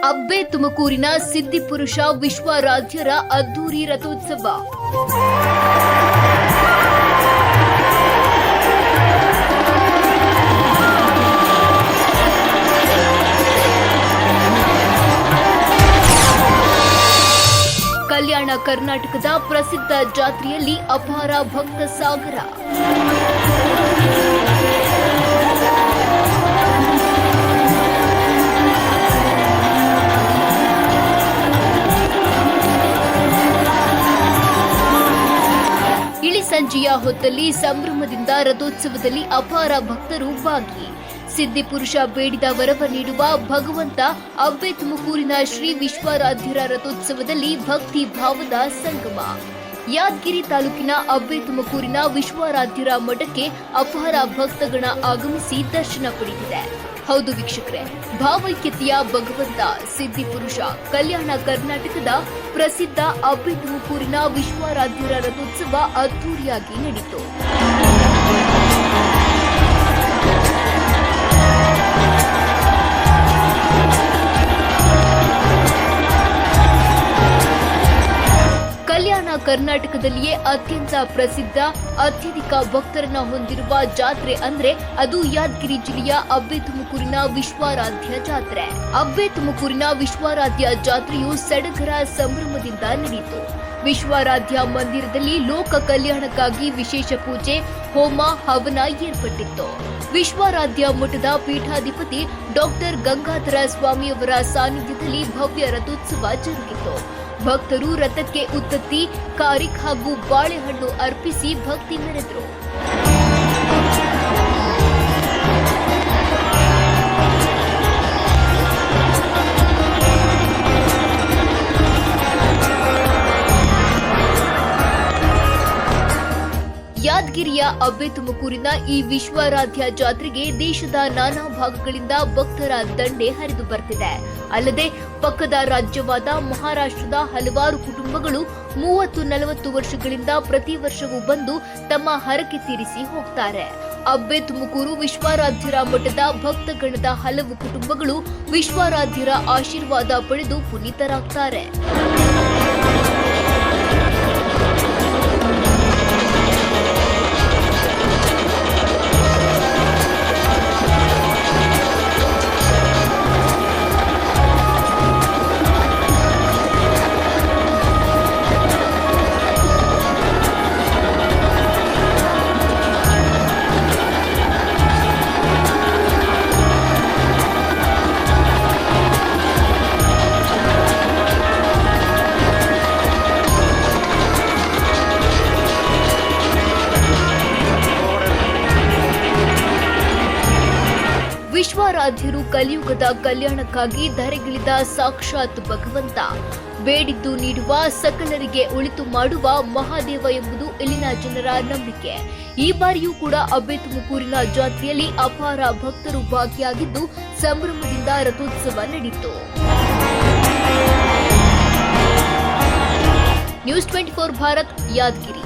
ಅಬ್ಬೆ ತುಮಕೂರಿನ ಸಿದ್ಧಿಪುರುಷ ವಿಶ್ವಾರಾಧ್ಯರ ಅದ್ದೂರಿ ರಥೋತ್ಸವ. ಕಲ್ಯಾಣ ಕರ್ನಾಟಕದ ಪ್ರಸಿದ್ಧ ಜಾತ್ರೆಯಲ್ಲಿ ಅಪಾರ ಭಕ್ತ ಸಾಗರ. ಸಂಜೆಯ ಹೊತ್ತಲ್ಲಿ ಸಂಭ್ರಮದಿಂದ ರಥೋತ್ಸವದಲ್ಲಿ ಅಪಾರ ಭಕ್ತರು ಭಾಗಿ. ಸಿದ್ಧಿಪುರುಷ ಬೇಡಿದ ವರವ ನೀಡುವ ಭಗವಂತ ಅಬ್ಬೆ ತುಮಕೂರಿನ ಶ್ರೀ ವಿಶ್ವಾರಾಧ್ಯರ ರಥೋತ್ಸವದಲ್ಲಿ ಭಕ್ತಿ ಭಾವದ ಸಂಗಮ. ಯಾದಗಿರಿ ತಾಲೂಕಿನ ಅಬ್ಬೆ ತುಮಕೂರಿನ ವಿಶ್ವಾರಾಧ್ಯರ ಮಠಕ್ಕೆ ಅಪಾರ ಭಕ್ತಗಣ ಆಗಮಿಸಿ ದರ್ಶನ ಪಡೆದಿದೆ. ಹೌದು ವೀಕ್ಷಕರೇ, ಭಾವೈಕ್ಯತೆಯ ಭಗವಂತ ಸಿದ್ಧಿಪುರುಷ ಕಲ್ಯಾಣ ಕರ್ನಾಟಕದ ಪ್ರಸಿದ್ಧ ಅಬ್ಬೆ ತುಮಕೂರಿನ ವಿಶ್ವಾರಾಧ್ಯರ ರಥೋತ್ಸವ ಅದ್ದೂರಿಯಾಗಿ ನಡೆಯಿತು. ಕಲ್ಯಾಣ ಕರ್ನಾಟಕದಲ್ಲಿಯೇ ಅತ್ಯಂತ ಪ್ರಸಿದ್ಧ ಅತ್ಯಧಿಕ ಭಕ್ತರನ್ನ ಹೊಂದಿರುವ ಜಾತ್ರೆ ಅಂದ್ರೆ ಅದು ಯಾದಗಿರಿ ಜಿಲ್ಲೆಯ ಅಬ್ಬೆ ತುಮಕೂರಿನ ವಿಶ್ವಾರಾಧ್ಯ ಜಾತ್ರೆ. ಅಬ್ಬೆ ತುಮಕೂರಿನ ವಿಶ್ವಾರಾಧ್ಯ ಜಾತ್ರೆಯು ಸಡಗರ ಸಂಭ್ರಮದಿಂದ ನಡೆಯಿತು. ವಿಶ್ವಾರಾಧ್ಯ ಮಂದಿರದಲ್ಲಿ ಲೋಕ ಕಲ್ಯಾಣಕ್ಕಾಗಿ ವಿಶೇಷ ಪೂಜೆ, ಹೋಮ, ಹವನ ಏರ್ಪಟ್ಟಿತ್ತು. ವಿಶ್ವಾರಾಧ್ಯ ಮಠದ ಪೀಠಾಧಿಪತಿ ಡಾಕ್ಟರ್ ಗಂಗಾಧರ ಸ್ವಾಮಿಯವರ ಸಾನ್ನಿಧ್ಯದಲ್ಲಿ ಭವ್ಯ ರಥೋತ್ಸವ ಜರುಗಿತು. ಭಕ್ತರು ರಥಕ್ಕೆ ಉತ್ತತ್ತಿ, ಕಾರಿಕ್ ಹಾಗೂ ಬಾಳೆಹಣ್ಣು ಅರ್ಪಿಸಿ ಭಕ್ತಿ ಮೆರೆದರು. ಯಾದಗಿರಿಯ ಅಬ್ಬೆ ತುಮಕೂರಿನ ಈ ವಿಶ್ವಾರಾಧ್ಯ ಜಾತ್ರೆಗೆ ದೇಶದ ನಾನಾ ಭಾಗಗಳಿಂದ ಭಕ್ತರ ದಂಡೆ ಹರಿದು ಬರ್ತಿದೆ. ಅಲ್ಲದೆ ಪಕ್ಕದ ರಾಜ್ಯವಾದ ಮಹಾರಾಷ್ಟ್ರದ ಹಲವಾರು ಕುಟುಂಬಗಳು 30-40 ವರ್ಷಗಳಿಂದ ಪ್ರತಿ ವರ್ಷವೂ ಬಂದು ತಮ್ಮ ಹರಕೆ ತೀರಿಸಿ ಹೋಗ್ತಾರೆ. ಅಬ್ಬೆ ತುಮಕೂರು ವಿಶ್ವಾರಾಧ್ಯರ ಮಠದ ಭಕ್ತಗಣದ ಹಲವು ಕುಟುಂಬಗಳು ವಿಶ್ವಾರಾಧ್ಯರ ಆಶೀರ್ವಾದ ಪಡೆದು ಪುನೀತರಾಗ್ತಾರೆ. ವಿಶ್ವಾರಾಧ್ಯರು ಕಲಿಯುಗದ ಕಲ್ಯಾಣಕ್ಕಾಗಿ ಧರೆಗಿಳಿದ ಸಾಕ್ಷಾತ್ ಭಗವಂತ. ಬೇಡಿದ್ದು ನೀಡುವ, ಸಕಲರಿಗೆ ಒಳಿತು ಮಾಡುವ ಮಹಾದೇವ ಎಂಬುದು ಇಲ್ಲಿನ ಜನರ ನಂಬಿಕೆ. ಈ ಬಾರಿಯೂ ಕೂಡ ಅಬ್ಬೆ ತುಮಕೂರಿನ ಜಾತ್ರೆಯಲ್ಲಿ ಅಪಾರ ಭಕ್ತರು ಭಾಗಿಯಾಗಿದ್ದು ಸಂಭ್ರಮದಿಂದ ರಥೋತ್ಸವ ನಡೆಯಿತು. ನ್ಯೂಸ್ 24 ಭಾರತ್, ಯಾದಗಿರಿ.